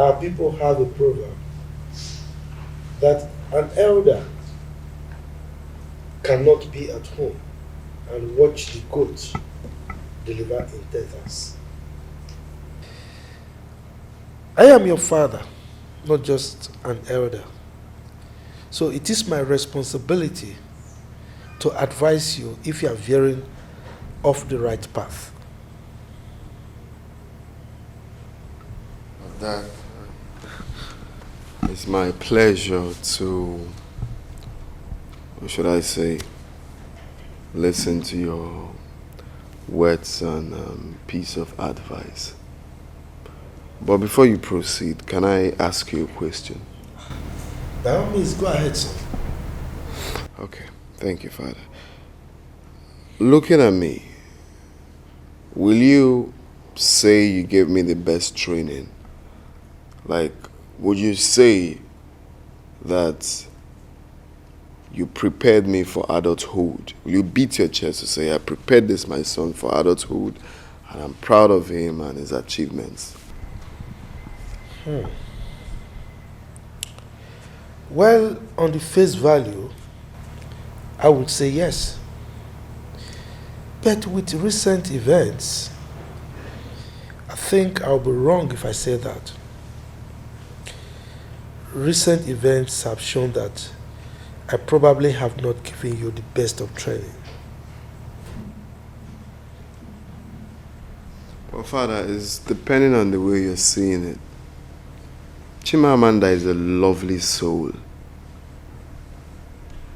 Our people have a proverb that an elder cannot be at home and watch the goat deliver in tethers. I am your father, not just an elder. So it is my responsibility to advise you if you are veering off the right path. That it's my pleasure to, what should I say, listen to your words and piece of advice. But before you proceed, can I ask you a question? By all means, go ahead, sir. Okay, thank you, Father. Looking at me, will you say you gave me the best training? Like, would you say that you prepared me for adulthood? Will you beat your chest to say, I prepared this, my son, for adulthood, and I'm proud of him and his achievements? Well, on the face value, I would say yes. But with recent events, I think I'll be wrong if I say that. Recent events have shown that I probably have not given you the best of training. Well, Father, it's depending on the way you're seeing it. Chimamanda is a lovely soul.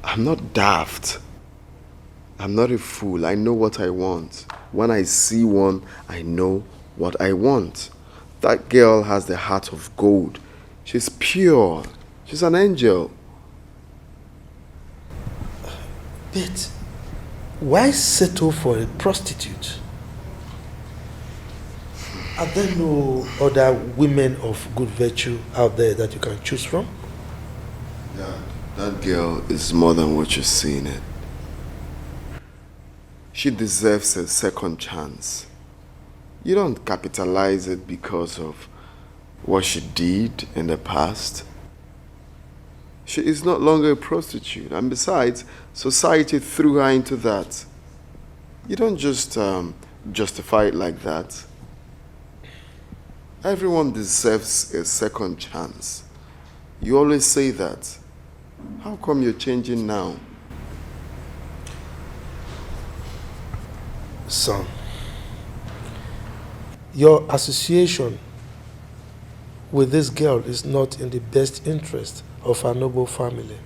I'm not daft. I'm not a fool. I know what I want. When I see one, I know what I want. That girl has the heart of gold. She's pure. She's an angel. But why settle for a prostitute? Are there no other women of good virtue out there that you can choose from? Yeah, that girl is more than what you see in it. She deserves a second chance. You don't capitalize it because of what she did in the past. She is no longer a prostitute, and besides, society threw her into that. You don't just justify it like that. Everyone deserves a second chance. You always say that. How come you're changing now? Son, your association with this girl is not in the best interest of our noble family.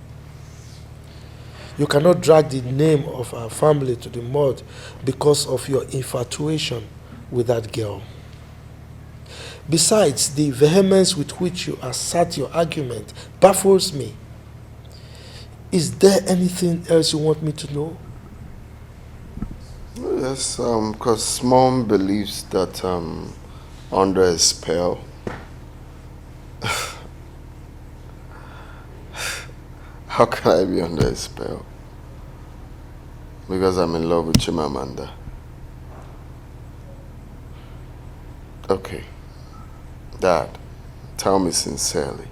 You cannot drag the name of our family to the mud because of your infatuation with that girl. Besides, the vehemence with which you assert your argument baffles me. Is there anything else you want me to know? Yes, because Mom believes that under a spell. How can I be under a spell? Because I'm in love with Chimamanda. Okay. Dad, tell me sincerely.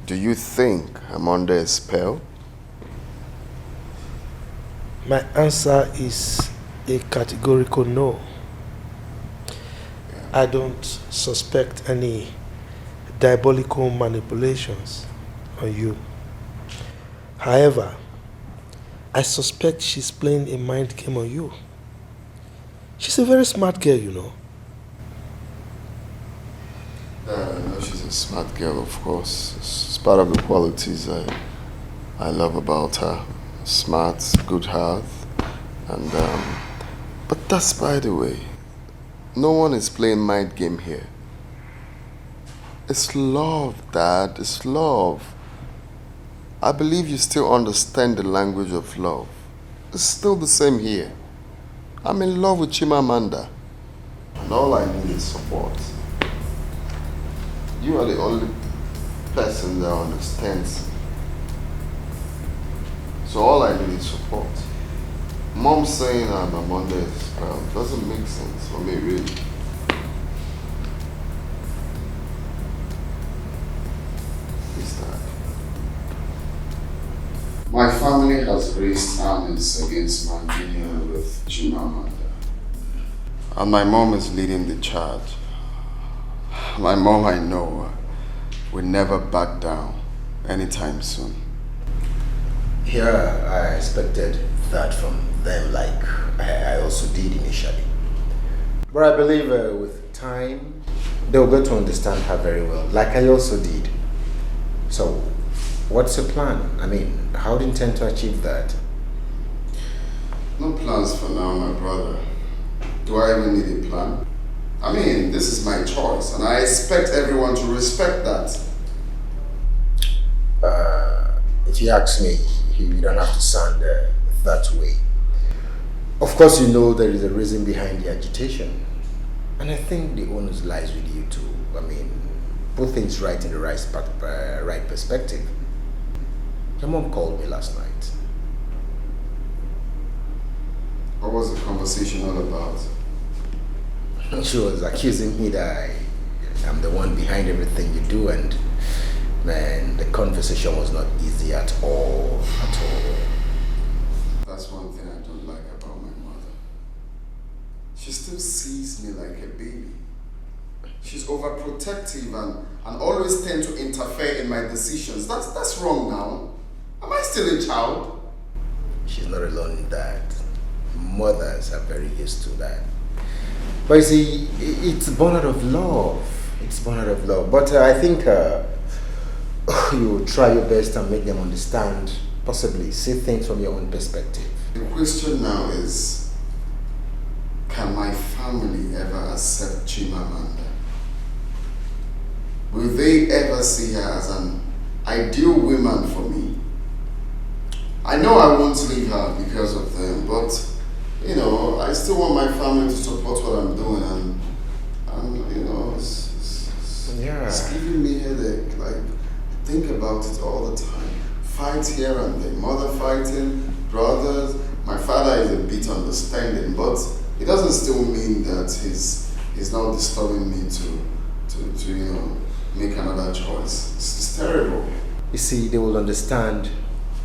Do you think I'm under a spell? My answer is a categorical no. I don't suspect any diabolical manipulations on you. However, I suspect she's playing a mind game on you. She's a very smart girl, you know. I know she's a smart girl, of course. It's part of the qualities I love about her. Smart, good heart, and but that's by the way. No one is playing mind game here. It's love, Dad. It's love. I believe you still understand the language of love. It's still the same here. I'm in love with Chimamanda, and all I need is support. You are the only person that understands. So all I need is support. Mom saying I'm under a spell doesn't make sense for me, really. My family has raised armies against my union with Chimamanda. And my mom is leading the charge. My mom, I know, will never back down anytime soon. Yeah, I expected that from them like I also did initially. But I believe with time, they'll get to understand her very well, like I also did. So, what's your plan? I mean, how do you intend to achieve that? No plans for now, my brother. Do I even need a plan? I mean, this is my choice, and I expect everyone to respect that. If you ask me, you don't have to sound that way. Of course, you know there is a reason behind the agitation. And I think the onus lies with you too. I mean, put things right in the right perspective. Your mom called me last night. What was the conversation all about? She was accusing me that I'm the one behind everything you do, and man, the conversation was not easy at all, That's one thing I don't like about my mother. She still sees me like a baby. She's overprotective and always tend to interfere in my decisions. That's wrong now. Am I still a child? She's not alone in that. Mothers are very used to that. But you see, it's born out of love. It's born out of love. But I think you try your best and make them understand, possibly see things from your own perspective. The question now is, can my family ever accept Chimamanda? Will they ever see her as an ideal woman for me? I know I won't leave her because of them, but you know, I still want my family to support what I'm doing, and you know, it's giving me headache. Like, I think about it all the time. Fight here and there, mother fighting, brothers. My father is a bit understanding, but it doesn't still mean that he's not disturbing me to you know, make another choice. It's terrible. You see, they will understand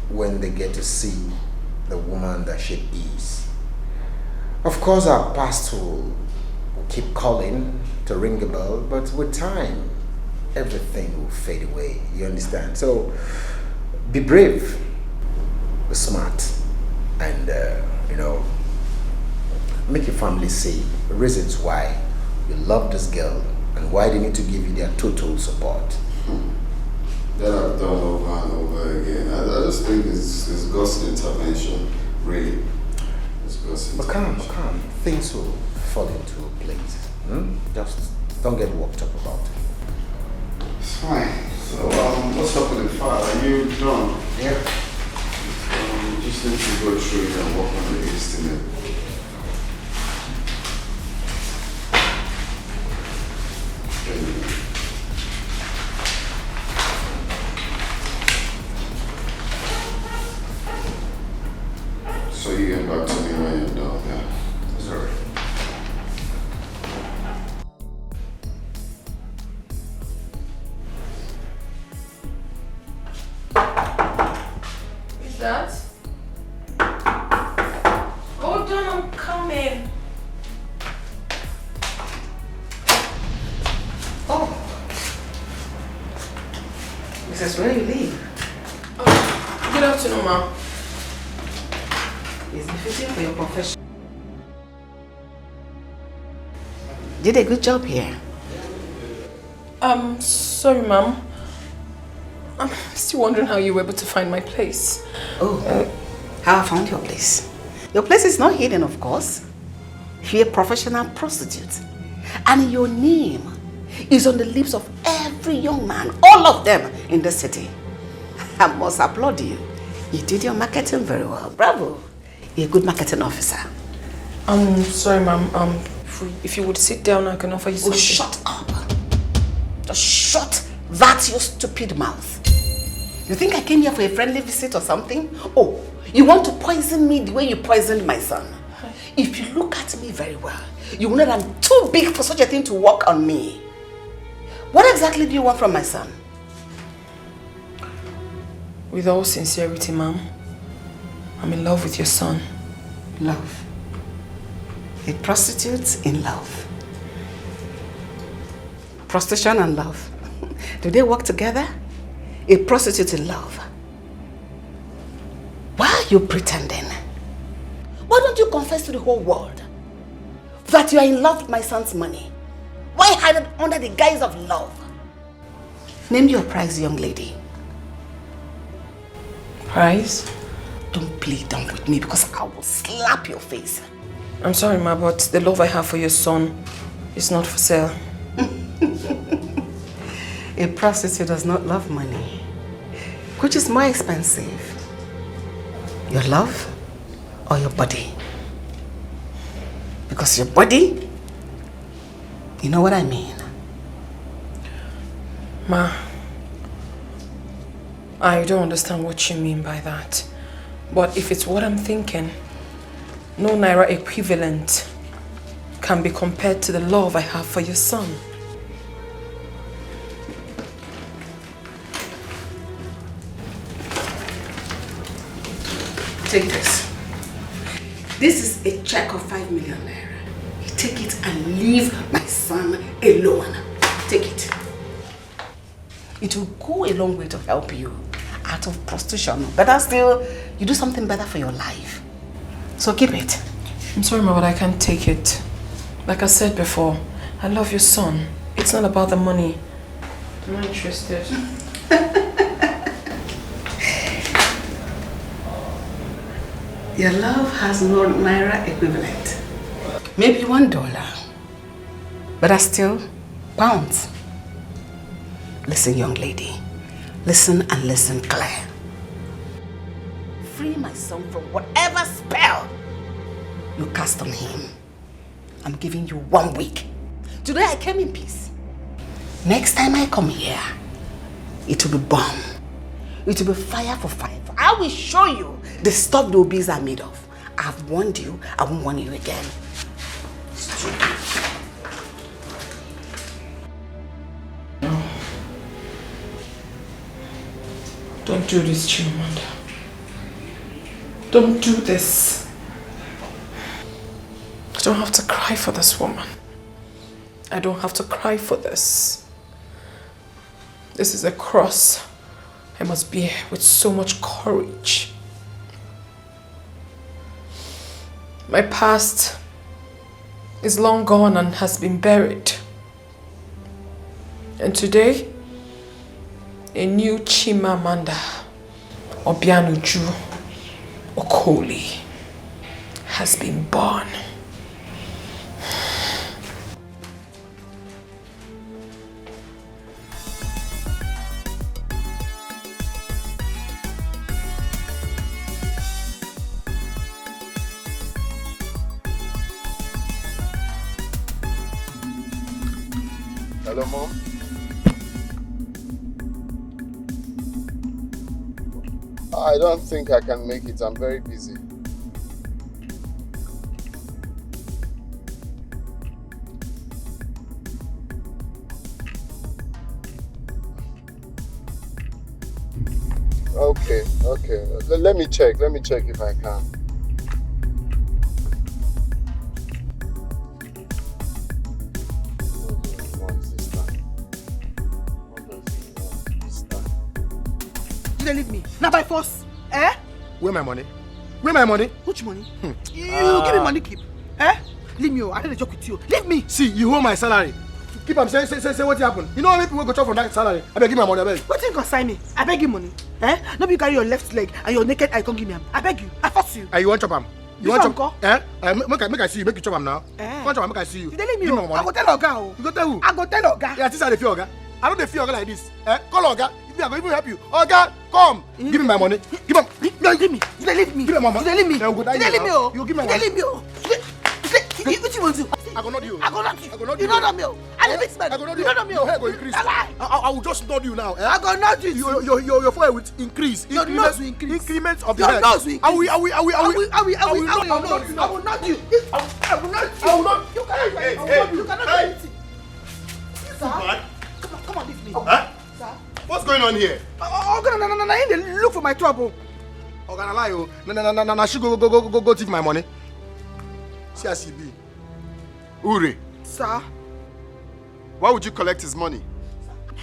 when they get to see the woman that she is. Of course, our past will keep calling to ring a bell, but with time, everything will fade away. You understand? So, be brave, be smart, and you know, make your family see reasons why you love this girl and why they need to give you their total support. That I've done over and over again. I just think it's God's intervention, really. But calm. Things will fall into place. Just don't get worked up about it. It's fine. So, what's up with the file? Are you done? Yeah. Just need to go through it and work on the estimate. So you get back to me when you're done, yeah? Sorry. Is that? Hold on, I'm coming. Oh. Mrs. Where do you leave? Oh, good afternoon, ma. It's befitting for your profession. Did a good job here. Sorry, ma'am. I'm still wondering how you were able to find my place. Oh, how I found your place. Your place is not hidden, of course. You're a professional prostitute. And your name is on the lips of every young man, all of them in the city. I must applaud you. You did your marketing very well. Bravo. You're a good marketing officer. Sorry, ma'am. If you would sit down, I can offer you something. Oh, shut up. Just shut that your stupid mouth. You think I came here for a friendly visit or something? Oh, you want to poison me the way you poisoned my son? If you look at me very well, you know that I'm too big for such a thing to work on me. What exactly do you want from my son? With all sincerity, ma'am, I'm in love with your son. Love. A prostitute in love. Prostitution and love. Do they work together? A prostitute in love. Why are you pretending? Why don't you confess to the whole world that you are in love with my son's money? Why hide it under the guise of love? Name your price, young lady. Price? Don't play dumb with me because I will slap your face. I'm sorry, ma, but the love I have for your son is not for sale. A prostitute does not love money. Which is more expensive? Your love or your body? Because your body, you know what I mean. Ma, I don't understand what you mean by that. But if it's what I'm thinking, no naira equivalent can be compared to the love I have for your son. Take this. This is a check of 5 million naira. You take it and leave my son alone. Take it. It will go a long way to help you out of prostitution. Better still, you do something better for your life. So keep it. I'm sorry, ma, but I can't take it. Like I said before, I love your son. It's not about the money. I'm not interested. Your love has no naira equivalent. Maybe $1. But that's still pounds. Listen, young lady. Listen and listen clear. Free my son from whatever spell you cast on him. I'm giving you 1 week. Today I came in peace. Next time I come here, it will be bomb. It will be fire for fire. I will show you the stuff the obese are made of. I've warned you, I won't warn you again. Stupid. No. Don't do this, Chimamanda. Don't do this. I don't have to cry for this woman. I don't have to cry for this. This is a cross I must bear with so much courage. My past is long gone and has been buried. And today, a new Chimamanda Obianuju Okoli has been born. Hello, Mom. I don't think I can make it. I'm very busy. Okay. Let me check if I can. You don't leave me. Not by force. Eh? Where my money? Where my money? Which money? You give me money, keep. Eh? Leave me. I don't joke with you. Leave me. See, you owe my salary. Keep on say what happened. You know how many people go chop from that salary? I beg you my money, I beg. What thing concern me? I beg you money. Eh? Nobody carry your left leg and your naked eye come give me am. I beg you. I force you. You want chop am? You want chop? Eh? Make I see you. Make you chop am now. Eh? Come chop am, make I see you. You leave me. Give me my money. I go tell Oga. You go tell who? I go tell Oga. Yeah, this is the fear Oga. I don't dey fear Oga like this. Eh? Call Oga. If I go even help you. Oga, come. Give me my money. Give me. No, give me. You leave me. Give me my money. You leave me. Then go die You leave me. now. You give me my money. You leave me. What you want to do? I go nod you. I go nod you. I go nod You you. don't know me. I live I go nod you. You don't know me. Your hair go increase. I will just nod you now. Eh? I go nod you. Your forehead will increase. Your nose will increase. Increment of the Your head. nose will increase. I will nod you. I will not you. I will not you. I will not. You cannot. Hey. You cannot do anything. Sir, What? come on, leave me. Huh? Sir. What's going on here? No. I need to look for my trouble. Oh, gonna lie, oh. No, she go thief my money. See as he be. Ure, Sir? why would you collect his money?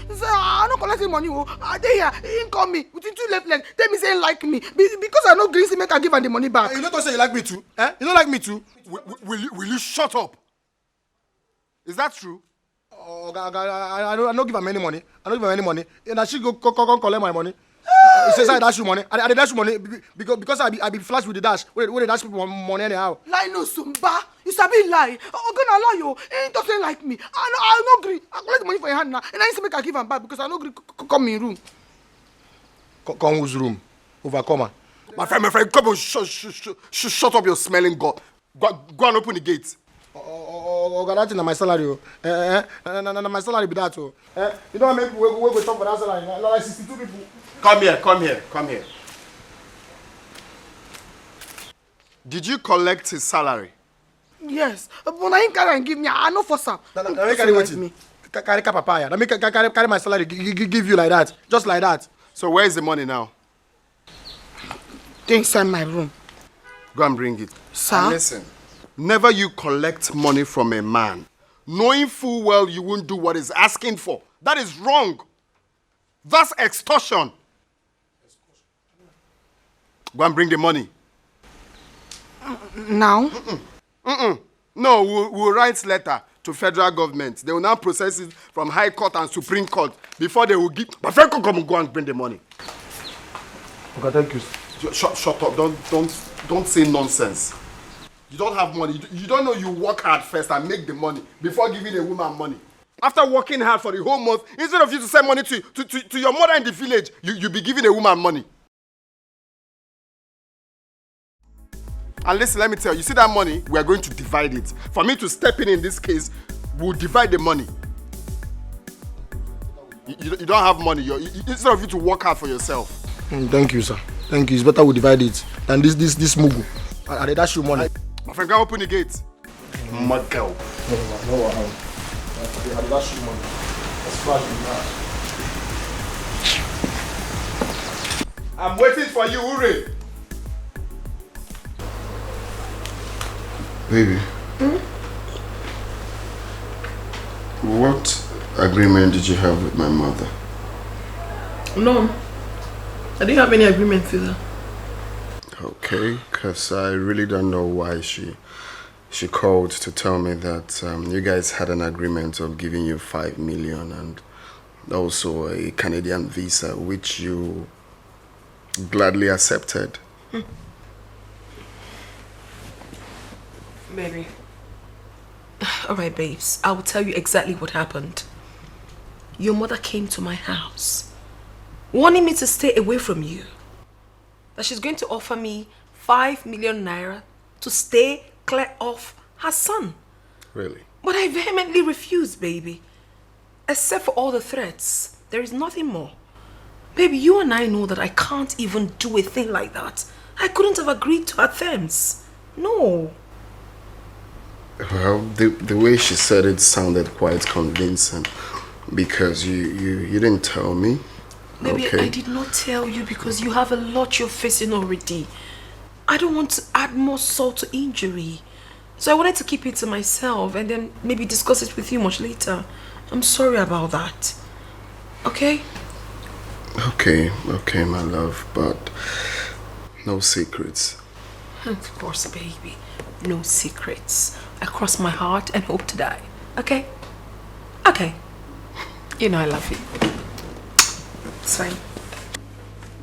Sir, I don't collect him money. Oh. They here, he call me with 2 left legs. Tell me say he like me. Because I know Greasy make I give her the money back. You don't say you like me too? Eh? You don't like me too? Will you shut up? Is that true? Oh, I don't give him any money. I don't give him any money. And she go collect my money. He says I dash you money. I dash you money because I be flash with the dash. Where they dash people money anyhow. Lie no sumba. You sabi lie. Oh, gonna lie you. He doesn't like me. I no agree. I collect the money for your hand now. And I say make I give him back because I no agree come in room. Come whose room? Overcomer. My friend, come on, shut up your smelling god. Go and open the gate. Oh, that's my salary. My salary be that. You don't make we go talk for that salary. Like 62 people. Come here. Did you collect his salary? Yes. But I ain't carry and give me. I no force her. Carry what? Carry papaya. Let me carry my salary. Give you like that. Just like that. So where is the money now? They inside my room. Go and bring it. Sir? And listen, never you collect money from a man, knowing full well you won't do what he's asking for. That is wrong. That's extortion. Go and bring the money. Now? No, we'll write letter to federal government. They will now process it from High Court and Supreme Court before they will give. But come and go and bring the money. Okay, thank you. Shut up. Don't say nonsense. You don't have money. You don't know you work hard first and make the money before giving a woman money. After working hard for the whole month, instead of you to send money to your mother in the village, you be giving a woman money. And listen, let me tell you, see that money, we are going to divide it. For me to step in this case, we'll divide the money. You don't have money. Instead of you to work hard for yourself. Thank you, sir. Thank you. It's better we divide it than this mugu. I dash you money. My friend, can open the gate. My girl. No, I dash you money. Let's splash you now. I'm waiting for you, Ure. Baby. What agreement did you have with my mother? No. I didn't have any agreement with her. Okay, because I really don't know why she called to tell me that you guys had an agreement of giving you 5 million and also a Canadian visa, which you gladly accepted. Baby. Alright, babes. I will tell you exactly what happened. Your mother came to my house, wanting me to stay away from you. That she's going to offer me 5 million naira to stay clear of her son. Really? But I vehemently refused, baby. Except for all the threats. There is nothing more. Baby, you and I know that I can't even do a thing like that. I couldn't have agreed to her terms. No. Well, the way she said it sounded quite convincing because you didn't tell me. Baby, okay. I did not tell you because you have a lot you're facing already. I don't want to add more salt to injury. So I wanted to keep it to myself and then maybe discuss it with you much later. I'm sorry about that. Okay? Okay, my love, but no secrets. Of course, baby. No secrets. I cross my heart and hope to die. Okay? Okay. You know I love you. It's fine.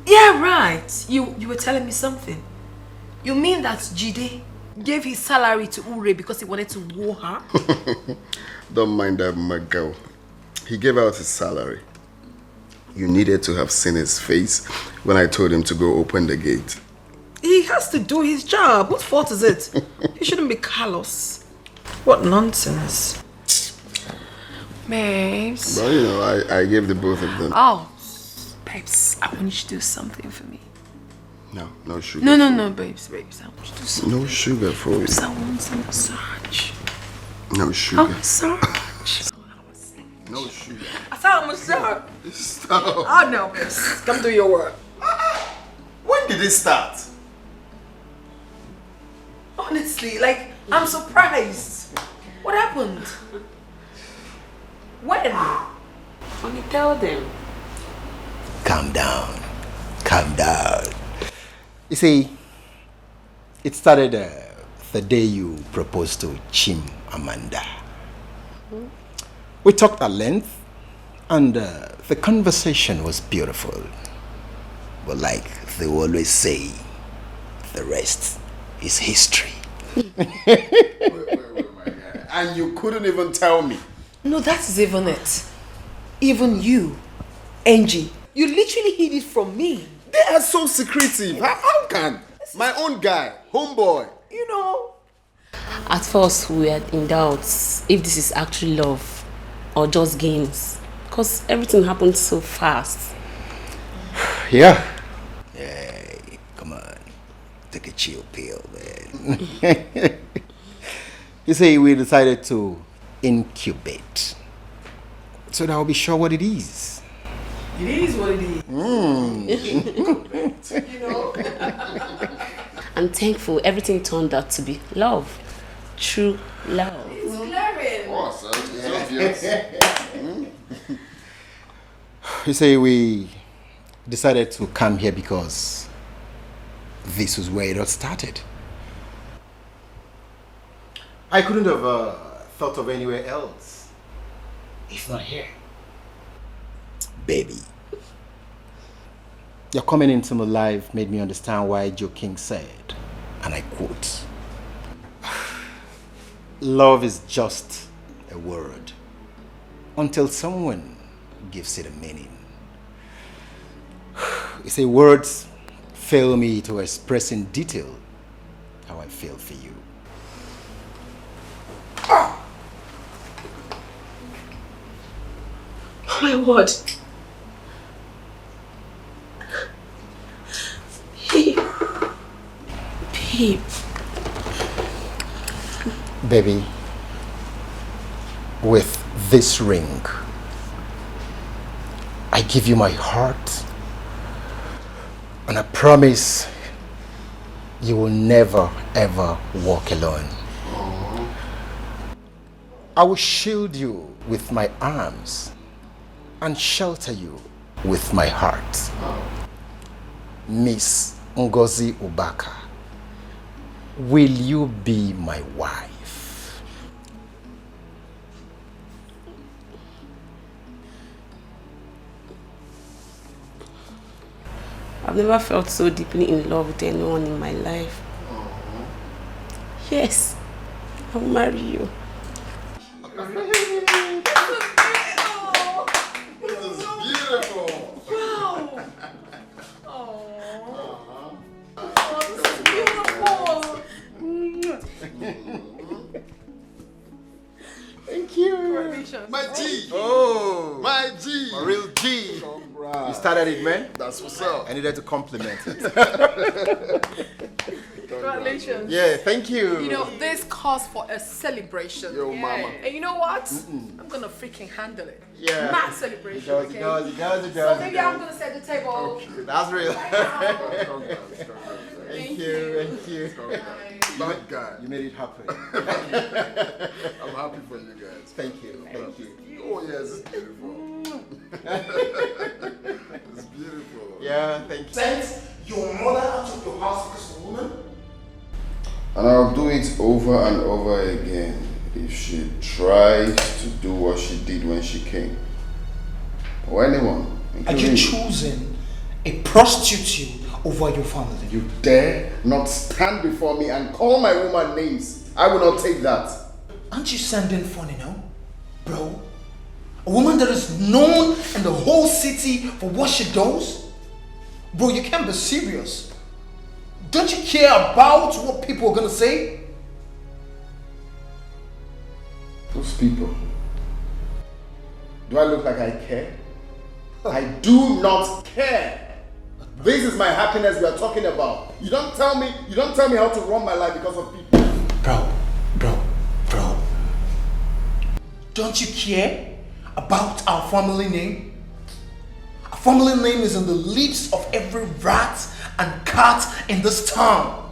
Yeah, right. You were telling me something. You mean that Jide gave his salary to Ure because he wanted to woo her? Don't mind that, my girl. He gave out his salary. You needed to have seen his face when I told him to go open the gate. He has to do his job. What fault is it? He shouldn't be callous. What nonsense. Babes. But you know, I gave the both of them. Oh, babes, I want you to do something for me. No sugar. No, babes. I want you to do something. No sugar for you. Babes, I want a massage. No sugar. A massage. No sugar. I saw a massage. Stop. Oh no, babes. Come do your work. When did it start? Honestly, like, I'm surprised. What happened? When? Only tell them. Calm down. Calm down. You see, it started the day you proposed to Chim Amanda. We talked at length, and the conversation was beautiful. But like they always say, the rest is history. Wait, my guy. And you couldn't even tell me. No, that is even it. Even you, Angie, you literally hid it from me. They are so secretive. How can? My own guy, homeboy. You know. At first, we were in doubt if this is actually love or just games, because everything happened so fast. Yeah. Hey, come on. Take a chill pill, man. You see, we decided to incubate, so that I'll be sure what it is. It is what it is. You know. I'm thankful everything turned out to be love. True love. It's glaring. Awesome. It's obvious. You see, we decided to come here because this was where it all started. I couldn't have thought of anywhere else. If not here. Baby. Your coming into my life made me understand why Joe King said, and I quote, "Love is just a word until someone gives it a meaning." You say words fail me to express in detail how I feel for you. Oh my word. Babe. Baby, with this ring, I give you my heart, and I promise you will never ever walk alone. I will shield you with my arms and shelter you with my heart. Miss Ngozi Ubaka, will you be my wife? I've never felt so deeply in love with anyone in my life. Yes, I will marry you. Thank you. My G. Oh. My G. My real G. Congrats. You started it, man. That's what's up. I needed to compliment it. Congratulations. Yeah, thank you. You know, this calls for a celebration. Yo, mama. And you know what? I'm gonna freaking handle it. Yeah. Mad celebration. It does. So maybe I'm gonna set the table. That's real. Congrats. Thank you. Bad guy. You made it happen. I'm happy for you guys. Thank you. Oh yes, it's beautiful. It's beautiful. Yeah, thank you. Sent your mother out of your house because of a woman? And I'll do it over and over again if she tries to do what she did when she came. Or anyone. Are you choosing a prostitute over your family? You dare not stand before me and call my woman names. I will not take that. Aren't you sounding funny now, bro? A woman that is known in the whole city for what she does? Bro, you can't be serious. Don't you care about what people are gonna say? Those people. Do I look like I care? I do not care. This is my happiness we are talking about. You don't tell me how to run my life because of people. Bro. Don't you care about our family name? Our family name is on the lips of every rat and cat in this town.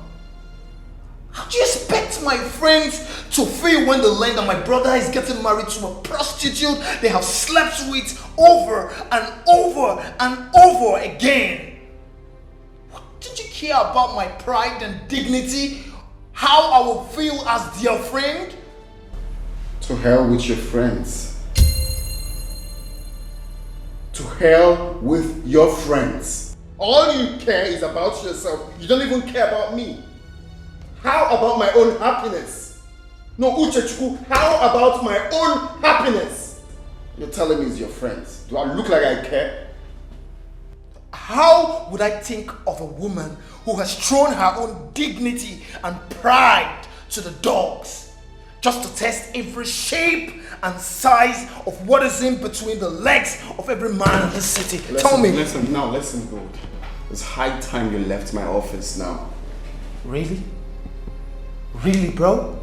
How do you expect my friends to feel when they learn that my brother is getting married to a prostitute they have slept with over and over and over again? Did you care about my pride and dignity? How I will feel as their friend? To hell with your friends. To hell with your friends. All you care is about yourself. You don't even care about me. How about my own happiness? No, Uchechukwu, how about my own happiness? You're telling me it's your friends. Do I look like I care? How would I think of a woman who has thrown her own dignity and pride to the dogs just to test every shape and size of what is in between the legs of every man in this city? Tell me. Listen, good. It's high time you left my office now. Really? Really, bro?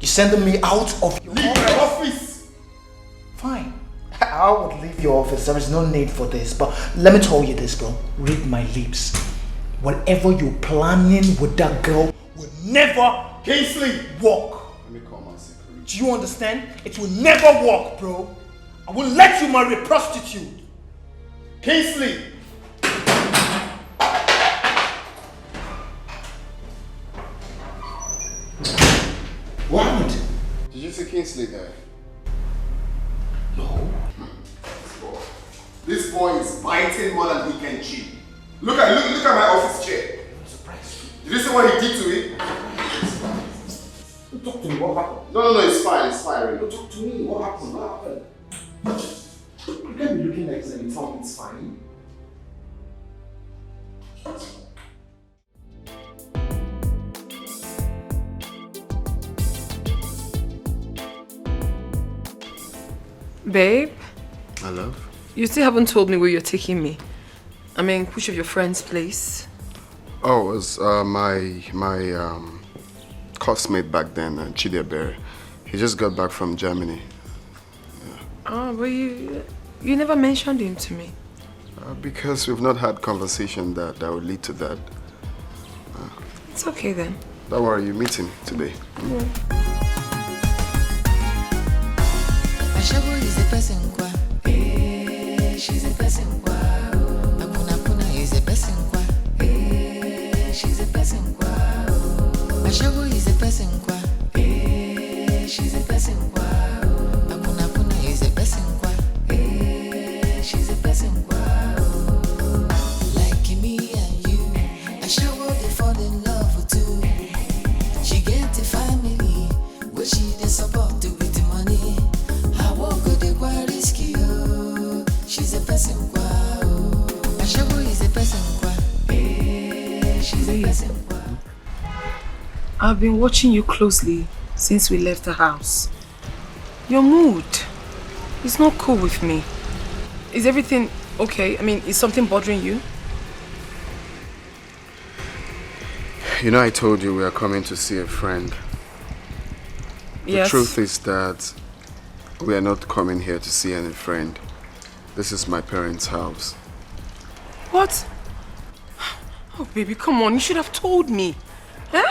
You sending me out of your Leave my office! Fine. I would leave your office. There is no need for this. But let me tell you this, bro. Read my lips. Whatever you're planning with that girl will never Kingsley! work. Let me call my secretary. Do you understand? It will never work, bro. I won't let you marry a prostitute. Kingsley! What happened? Did you see Kingsley there? No. This boy is biting more than he can chew. Look at my office chair. I'm surprised. Did you see what he did to it? Talk to me. What happened? No, it's fine, really. Talk to me. What happened? You can't be looking like this and you tell me it's fine. Babe, My love? you still haven't told me where you're taking me. I mean, which of your friends' place? Oh, it was my classmate back then, Chidiabere. He just got back from Germany. Oh, but you never mentioned him to me. Because we've not had conversation that would lead to that. It's okay then. Don't worry, you meet him today. Ashawo is a person kwa. She's a person kwa. Apuna is a person kwa. She's a person kwa. Ashawo is a person kwa. She's a person kwa. Apuna is a person kwa. She's a person kwa. Like me and you, Ashawo they fall in love too. She get a family, but she dey support with the money. She's a person kwa. Ashawo is a person kwa. She's a person kwa. I've been watching you closely since we left the house. Your mood is not cool with me. Is everything okay? I mean, is something bothering you? You know, I told you we are coming to see a friend. Yes. The truth is that we are not coming here to see any friend. This is my parents' house. What? Oh, baby, come on. You should have told me. Huh?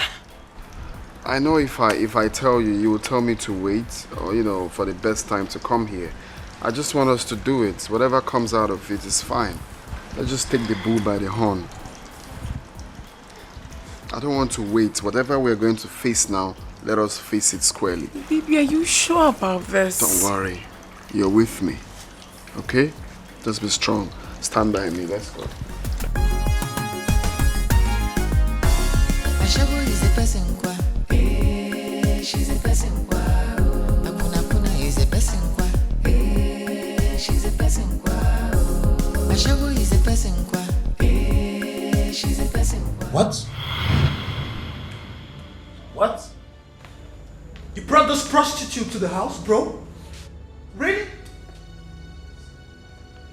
I know if I tell you, you will tell me to wait, or for the best time to come here. I just want us to do it. Whatever comes out of it is fine. Let's just take the bull by the horn. I don't want to wait. Whatever we're going to face now, let us face it squarely. Baby, are you sure about this? Don't worry. You're with me. Okay? Just be strong. Stand by me. Let's go. Ashawo is a person kwa. She's a person kwa. Apuna is a person kwa. She's a person kwa. Ashawo is a person kwa. She's a person kwa. What? What? You brought this prostitute to the house, bro? Really?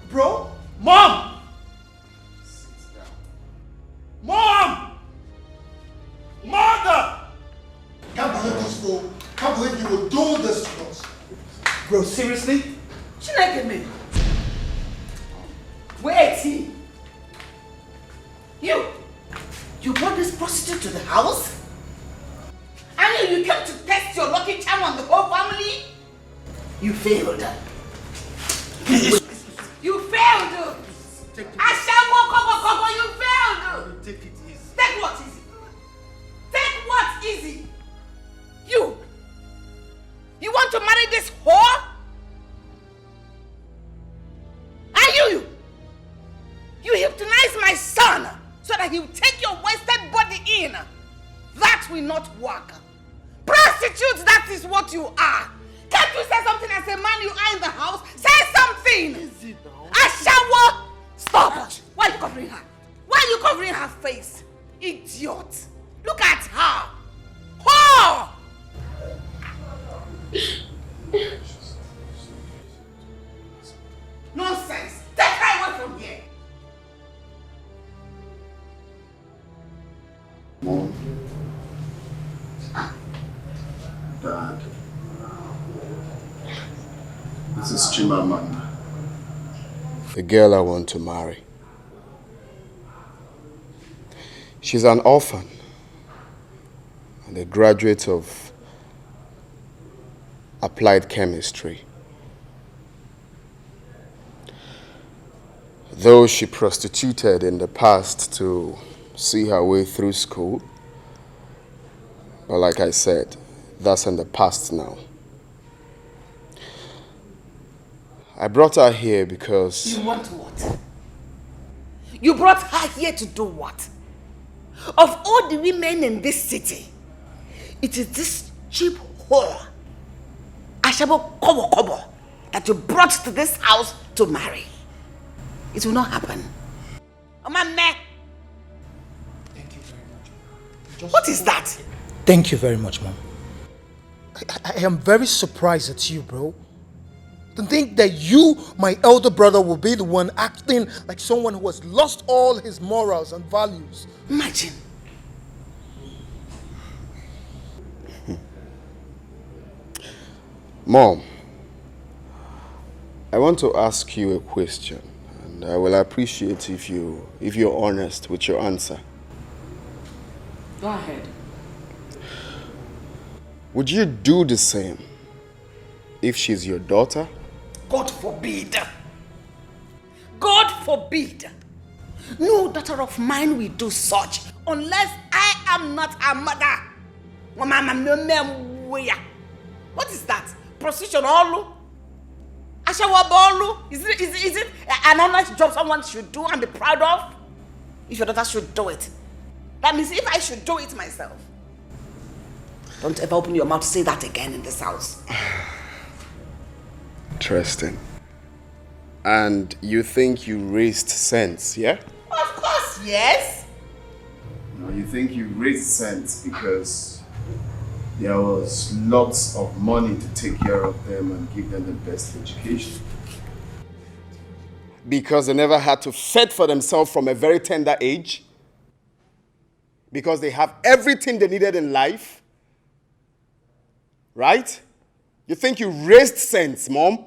Bro? Mom! Mom! Mother! Can't believe this fool. Can't believe you would do this to us. Bro, seriously? Chineke, wait, see. You, You brought this prostitute to the house? And you came to test your lucky charm on the whole family? You failed. You failed. Ashawo, you failed. Take it easy. Take what easy? Take what easy? You want to marry this whore? And you hypnotize my son so that he will take your wasted body in. That will not work. Prostitutes, that is what you are. Can't you say something as a man you are in the house? Say something. Easy now. Ashawo! Stop! Why are you covering her? Why are you covering her face? Idiot! Look at her! Whore! Nonsense! Take her away from here! Mom. Dad. This is Chimamanda, the girl I want to marry. She's an orphan and a graduate of applied chemistry. Though she prostituted in the past to see her way through school, but like I said, that's in the past now. I brought her here because... You want what? You brought her here to do what? Of all the women in this city, it is this cheap whore, Ashabo Kobo, that you brought to this house to marry. It will not happen. Thank you very much. What is that? Thank you very much, Mom. I am very surprised at you, bro. To think that you, my elder brother, will be the one acting like someone who has lost all his morals and values. Imagine. Mom, I want to ask you a question, and I will appreciate if you're honest with your answer. Go ahead. Would you do the same if she's your daughter? God forbid. God forbid. No daughter of mine will do such unless I am not her mother. What is that? Prostitution olu? Ashawabolu? Is it an honest job someone should do and be proud of? If your daughter should do it. That means if I should do it myself. Don't ever open your mouth to say that again in this house. Interesting. And you think you raised sense, yeah? Of course, yes. No, you think you raised sense because there was lots of money to take care of them and give them the best education. Because they never had to fend for themselves from a very tender age. Because they have everything they needed in life. Right? You think you raised sense, Mom?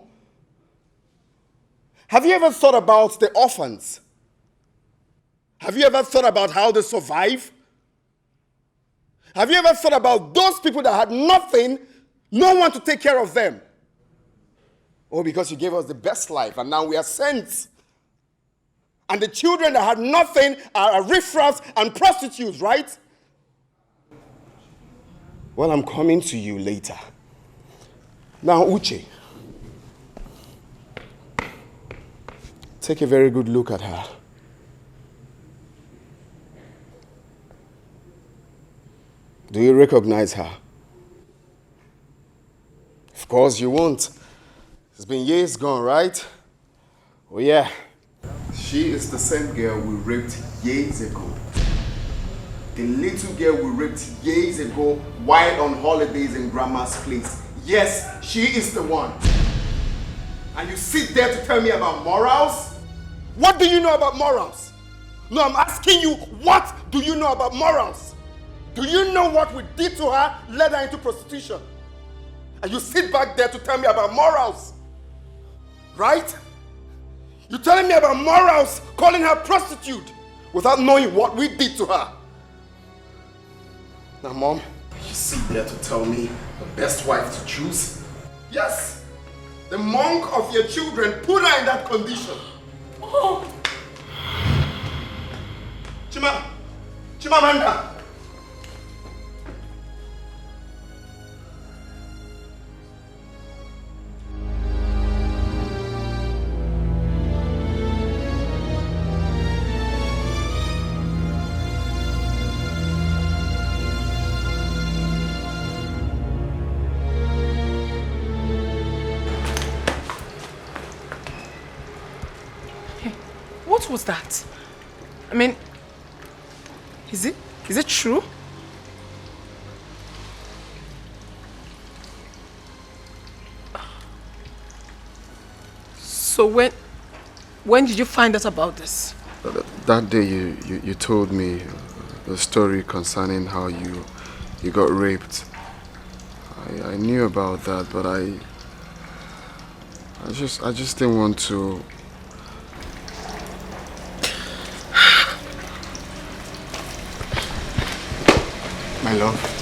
Have you ever thought about the orphans? Have you ever thought about how they survive? Have you ever thought about those people that had nothing, no one to take care of them? Oh, because you gave us the best life and now we are saints. And the children that had nothing are riffraffs and prostitutes, right? Well, I'm coming to you later. Now, Uche, take a very good look at her. Do you recognize her? Of course you won't. It's been years gone, right? Oh yeah. She is the same girl we raped years ago. The little girl we raped years ago while on holidays in Grandma's place. Yes, she is the one. And you sit there to tell me about morals? What do you know about morals? No, I'm asking you, what do you know about morals? Do you know what we did to her, led her into prostitution? And you sit back there to tell me about morals? Right? You're telling me about morals, calling her prostitute, without knowing what we did to her. Now, Mom, you sit there to tell me the best wife to choose? Yes! The monk of your children put her in that condition. Oh! Chimamanda! What was that? I mean, is it true? So when did you find out about this? That day you told me the story concerning how you got raped. I knew about that, but I just didn't want to. My love.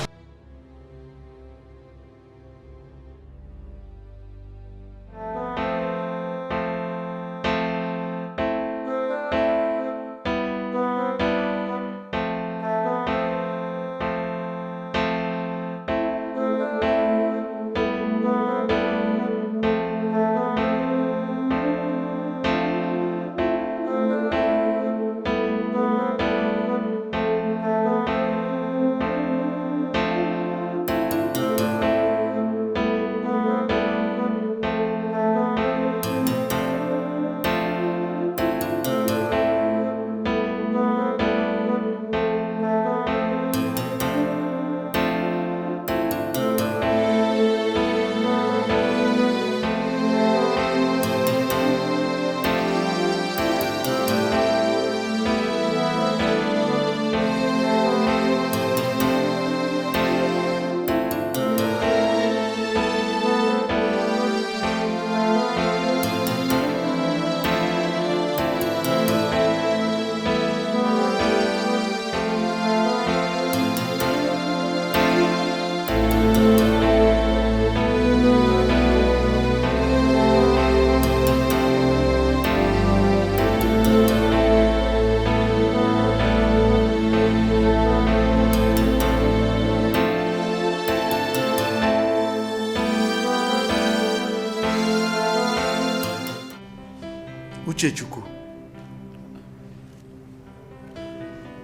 Uchechukwu,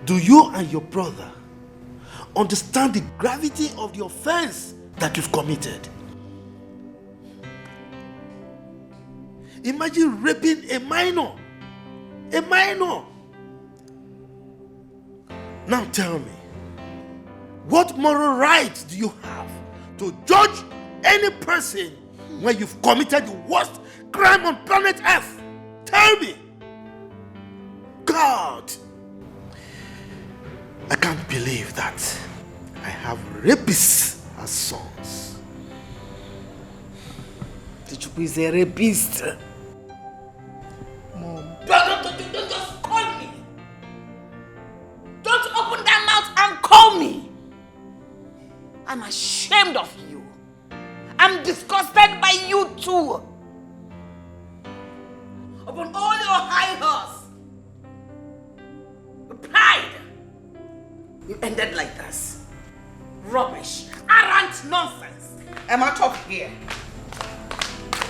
do you and your brother understand the gravity of the offense that you've committed? Imagine raping a minor. A minor. Now tell me, what moral right do you have to judge any person when you've committed the worst crime on planet Earth? Tell me. God, I can't believe that I have rapists as sons. Etiko is a rapist. Mom. Don't just call me. Don't open that mouth and call me. I'm ashamed of you. I'm disgusted by you too. Upon all your high horse, your pride, you ended like this. Rubbish, arrant nonsense. I'm out of here.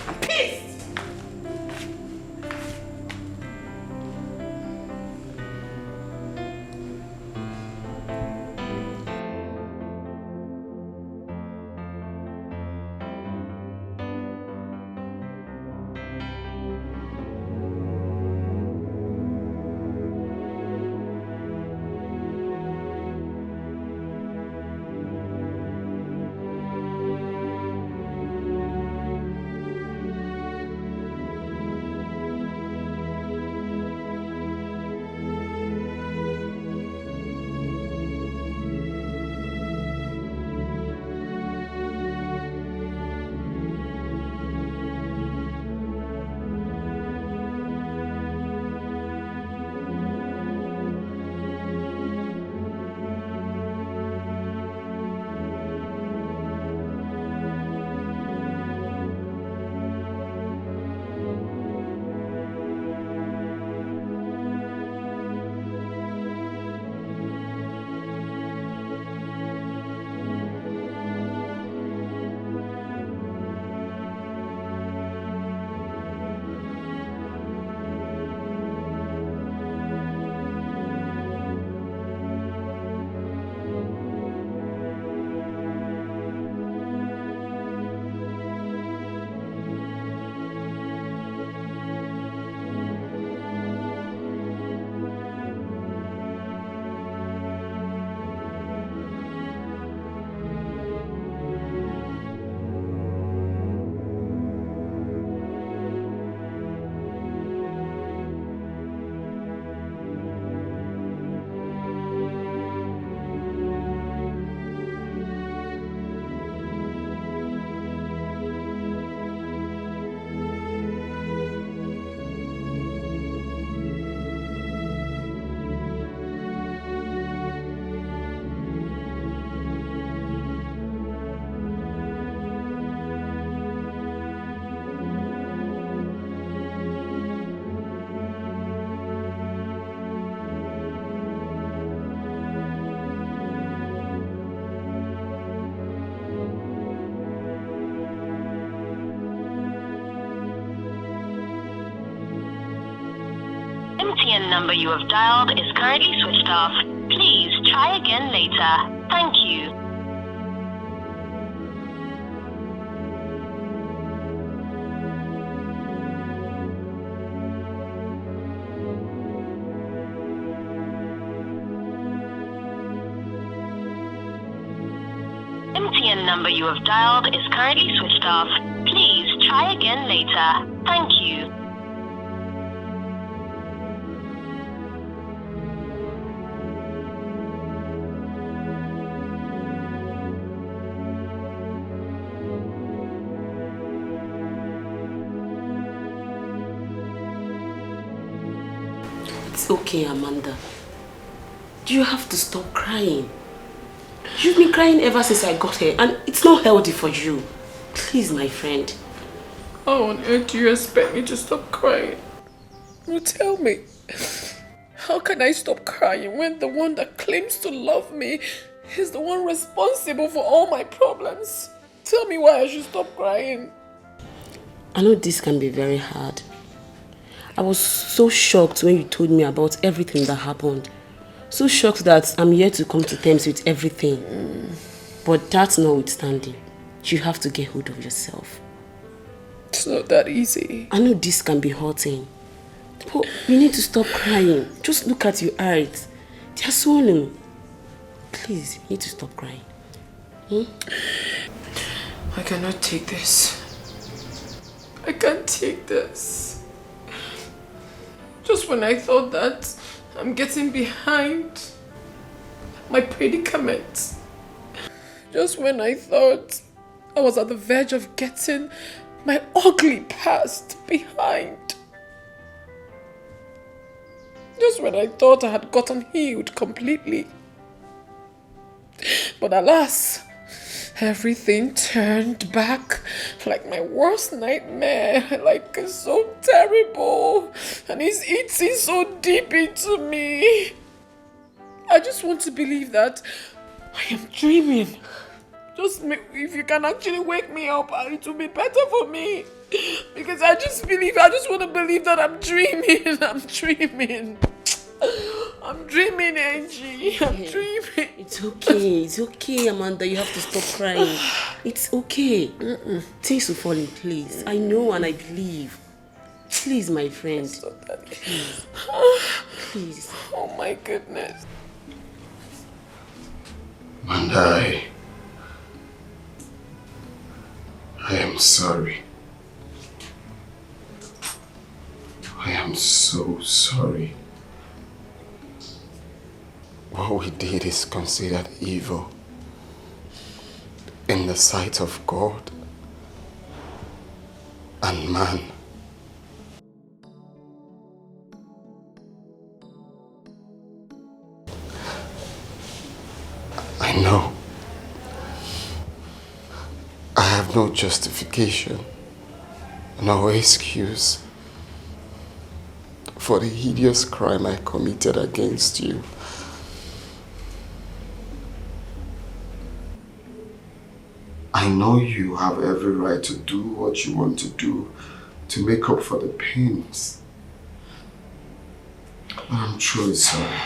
I'm pissed. number you have dialed is currently switched off. Please try again later. Thank you. MTN number you have dialed is currently switched off. Please try again later. Thank you. It's okay, Amanda. You have to stop crying. You've been crying ever since I got here, and it's not healthy for you. Please, my friend. How on earth do you expect me to stop crying? Well, tell me. How can I stop crying when the one that claims to love me is the one responsible for all my problems? Tell me why I should stop crying. I know this can be very hard. I was so shocked when you told me about everything that happened. So shocked that I'm here to come to terms with everything. But that's notwithstanding. You have to get hold of yourself. It's not that easy. I know this can be hurting. But you need to stop crying. Just look at your eyes. They are swollen. Please, you need to stop crying. I cannot take this. I can't take this. Just when I thought that I'm getting behind my predicament. Just when I thought I was at the verge of getting my ugly past behind. Just when I thought I had gotten healed completely. But alas, everything turned back like my worst nightmare. Like it's so terrible. And it's eating so deep into me. I just want to believe that I am dreaming. Just if you can actually wake me up, it will be better for me. Because I just want to believe that I'm dreaming. I'm dreaming. I'm dreaming, Angie. I'm dreaming. It's okay, Amanda. You have to stop crying. It's okay. Things will fall in place. I know and I believe. Please, my friend. Please. Please. Oh my goodness. Amanda, I am sorry. I am so sorry. What we did is considered evil in the sight of God and man. I know. I have no justification, no excuse for the hideous crime I committed against you. I know you have every right to do what you want to do to make up for the pains. But I'm truly sorry.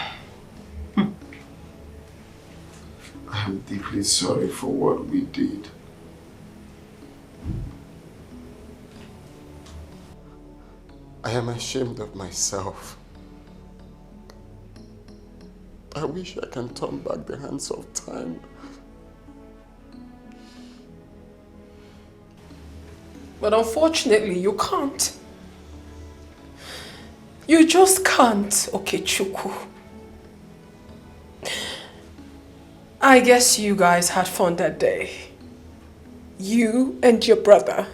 I am deeply sorry for what we did. I am ashamed of myself. I wish I can turn back the hands of time. But unfortunately, you can't. You just can't, Okechukwu. I guess you guys had fun that day. You and your brother.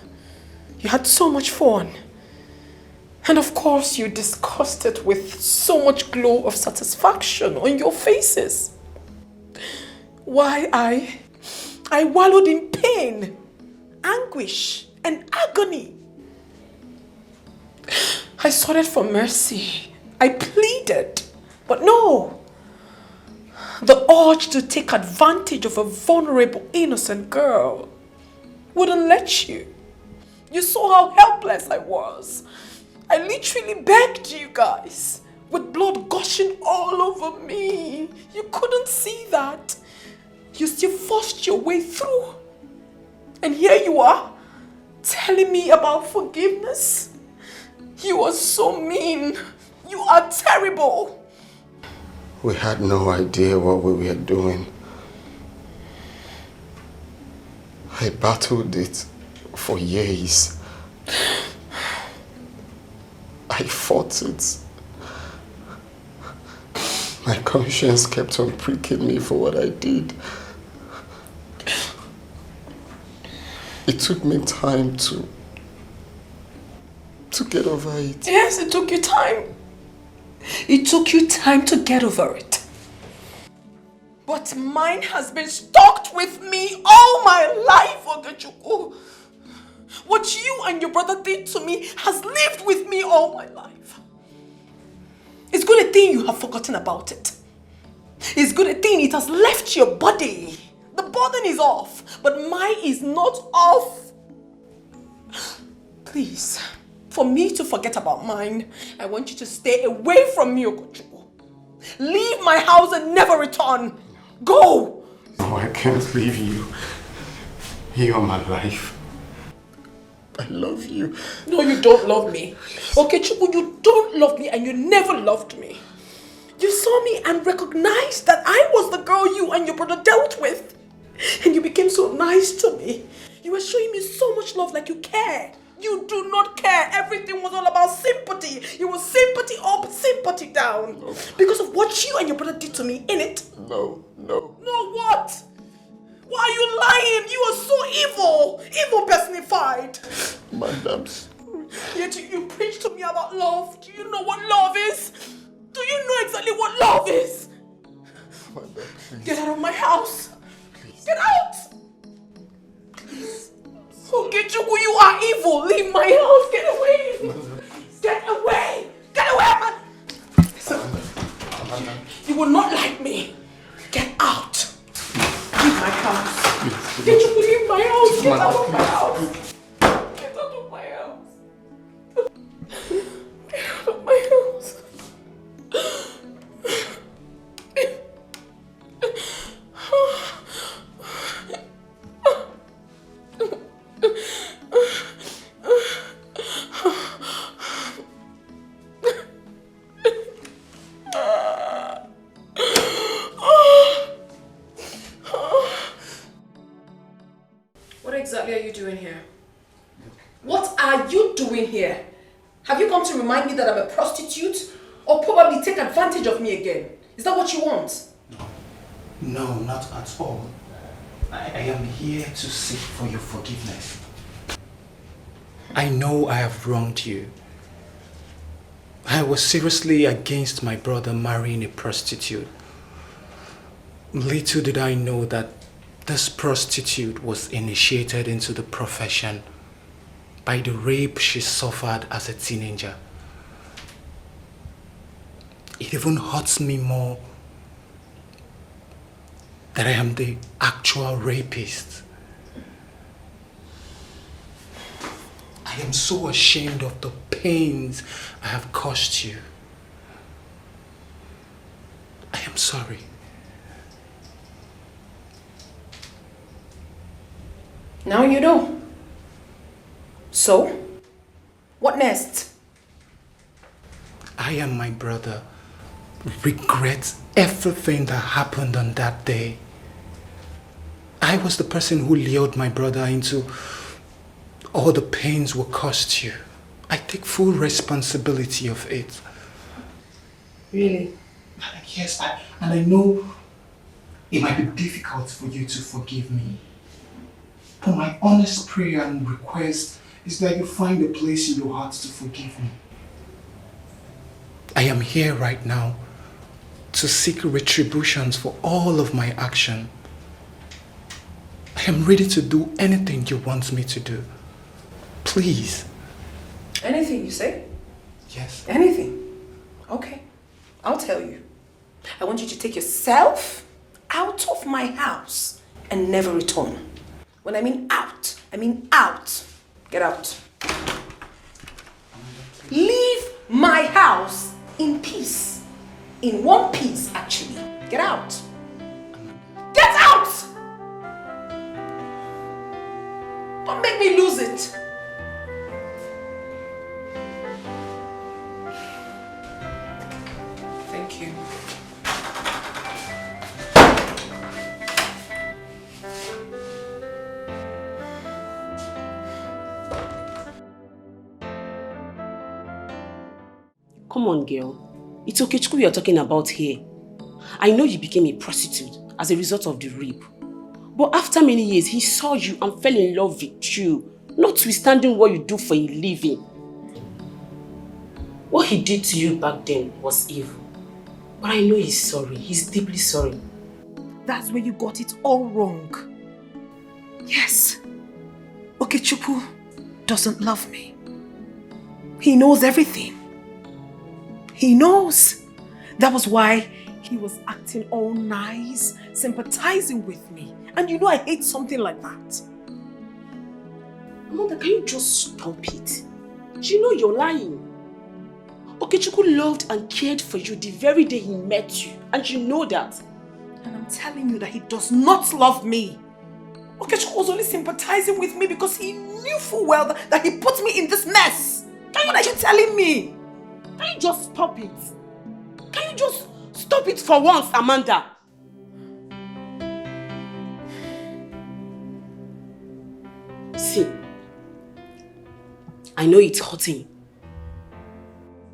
You had so much fun. And of course, you discussed it with so much glow of satisfaction on your faces. Why I wallowed in pain, anguish, and agony. I sought for mercy. I pleaded. But no. The urge to take advantage of a vulnerable, innocent girl wouldn't let you. You saw how helpless I was. I literally begged you guys. with blood gushing all over me. You couldn't see that. You still forced your way through. And here you are, telling me about forgiveness. You are so mean. You are terrible. We had no idea what we were doing. I battled it for years. I fought it. My conscience kept on pricking me for what I did. It took me time to get over it. Yes, it took you time. It took you time to get over it. But mine has been stuck with me all my life, Ogechukwu. What you and your brother did to me has lived with me all my life. It's good a thing you have forgotten about it. It's good a thing it has left your body. The burden is off, but mine is not off. Please, for me to forget about mine, I want you to stay away from me, Ogechukwu. Leave my house and never return. Go! No, I can't leave you. You are my life. I love you. No, you don't love me. Okay, Chukwu, you don't love me and you never loved me. You saw me and recognized that I was the girl you and your brother dealt with. And you became so nice to me. You were showing me so much love, like you cared. You do not care. Everything was all about sympathy. You were sympathy up, sympathy down. No. Because of what you and your brother did to me, innit? No. No what? Why are you lying? You are so evil. Evil personified. Madam. Yet you preach to me about love. Do you know what love is? Do you know exactly what love is? Madam, please. Get out of my house. Please. Get out. Please. Okay, Chukwu, you are evil. Leave my house. Get away. Madam, get away. Get away, man. Listen. You will not like me. Get out. Leave my house. Get you to leave my house. Get out of my house. Get out of my house. Get out of my house. What exactly are you doing here? What are you doing here? Have you come to remind me that I'm a prostitute? Or probably take advantage of me again? Is that what you want? No, not at all. I am here to seek for your forgiveness. I know I have wronged you. I was seriously against my brother marrying a prostitute. Little did I know that this prostitute was initiated into the profession by the rape she suffered as a teenager. It even hurts me more that I am the actual rapist. I am so ashamed of the pains I have caused you. I am sorry. Now you know. So, what next? I and my brother regret everything that happened on that day. I was the person who lured my brother into all the pains we caused you. I take full responsibility of it. Really? Yes, and I know it might be difficult for you to forgive me. But my honest prayer and request is that you find a place in your heart to forgive me. I am here right now to seek retributions for all of my action. I am ready to do anything you want me to do. Please. Anything you say? Yes. Anything? Okay, I'll tell you. I want you to take yourself out of my house and never return. When I mean out, I mean out. Get out. Leave my house in peace. In one piece, actually. Get out. Get out! Don't make me lose it. Thank you. Come on, girl. It's Okechukwu you're talking about here. I know you became a prostitute as a result of the rape. But after many years, he saw you and fell in love with you, notwithstanding what you do for a living. What he did to you back then was evil. But I know he's sorry. He's deeply sorry. That's where you got it all wrong. Yes. Okechukwu doesn't love me. He knows everything. He knows. That was why he was acting all nice, sympathizing with me. And you know I hate something like that. Amanda, can you just stop it? You know you're lying. Okechukwu loved and cared for you the very day he met you. And you know that. And I'm telling you that he does not love me. Okechukwu was only sympathizing with me because he knew full well that he put me in this mess. What are you telling me? Can you just stop it? Can you just stop it for once, Amanda? See, I know it's hurting.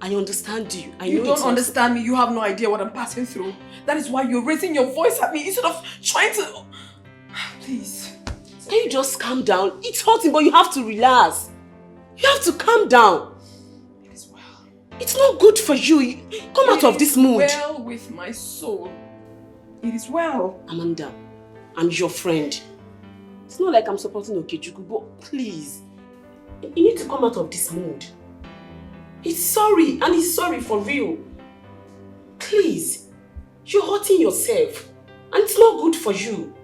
I understand you. You don't understand me. You have no idea what I'm passing through. That is why you're raising your voice at me instead of trying to... Please. Can you just calm down? It's hurting, but you have to relax. You have to calm down. It is well. It's not good for you. Come out of this mood. It is well with my soul. It is well. Amanda, I'm your friend. It's not like I'm supporting Okechukwu, but please, you need to come out of this mood. He's sorry, and he's sorry for real. Please, you're hurting yourself, and it's not good for you.